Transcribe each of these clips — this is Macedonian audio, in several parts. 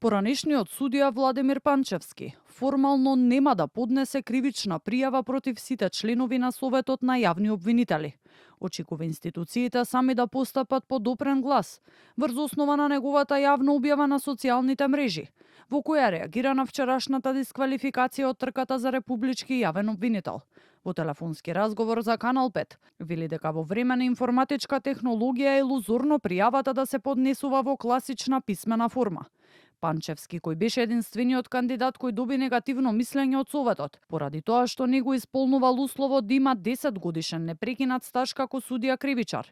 Поранешниот судија Владимир Панчевски формално нема да поднесе кривична пријава против сите членови на Советот на јавни обвинители. Очекува институциите сами да постапат по допрен глас, врз основа на неговата јавна објава на социјалните мрежи, во која реагира на вчерашната дисквалификација од трката за републички јавен обвинител. Во телефонски разговор за Канал 5, вели дека во време на информатичка технологија е илузорно пријавата да се поднесува во класична писмена форма. Панчевски, кој беше единствениот кандидат кој доби негативно мислење од Советот, поради тоа што не го исполнувал условот да има 10 годишен непрекинат стаж како судија кривичар,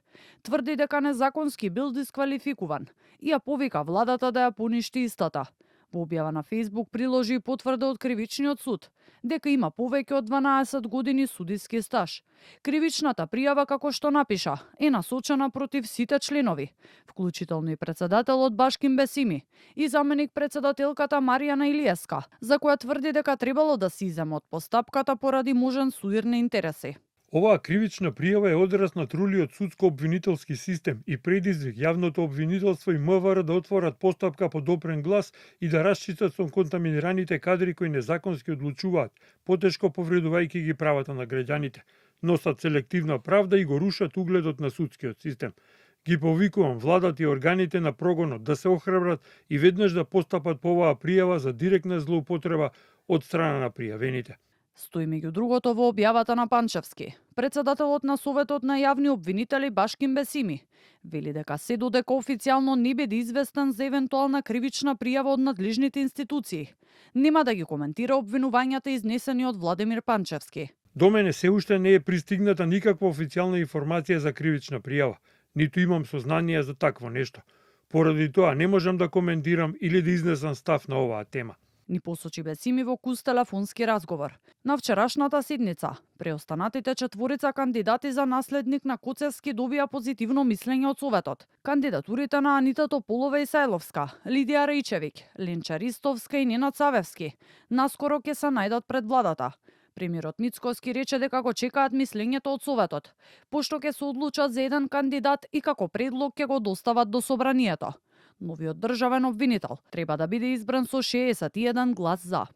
тврди дека незаконски бил дисквалификуван и ја повика владата да ја поништи истата. Во објава на Facebook приложи и потврда од Кривичниот суд дека има повеќе од 12 години судиски стаж. Кривичната пријава, како што напиша, е насочена против сите членови, вклучително и председателот Башким Бесими и заменик председателката Маријана Илиеска, за која тврди дека требало да се изземе од постапката поради можен судир на интереси. Оваа кривична пријава е одраз на трулиот судско-обвинителски систем и предизвик јавното обвинителство и МВР да отворат постапка по допрен глас и да расчистат со контаминираните кадри кои незаконски одлучуваат, потешко повредувајќи ги правата на граѓаните, носат селективна правда и го рушат угледот на судскиот систем. Ги повикувам владата и органите на прогонот да се охрабрат и веднаш да постапат по оваа пријава за директна злоупотреба од страна на пријавените. Стои меѓу другото во објавата на Панчевски. Председателот на Советот на јавни обвинители Башким Бесими вели дека се додека официјално не биде известен за евентуална кривична пријава од надлежните институции, нема да ги коментира обвинувањата изнесени од Владимир Панчевски. До мене се уште не е пристигната никаква официјална информација за кривична пријава, ниту имам сознание за такво нешто. Поради тоа не можам да коментирам или да изнесам став на оваа тема. Ни посочи Бесими во куст телефонски разговор. На вчерашната седница, преостанатите четворица кандидати за наследник на Коцевски добија позитивно мислење од Советот. Кандидатурите на Анита Тополова и Сајловска, Лидија Рејчевик, Ленча Ристовска и Ненад Савевски наскоро ќе се најдат пред владата. Премиерот Мицкоски рече дека го чекаат мислењето од Советот, пошто ќе се одлучат за еден кандидат и како предлог ќе го достават до собранието. Новиот државен обвинител треба да биде избран со 61 глас за.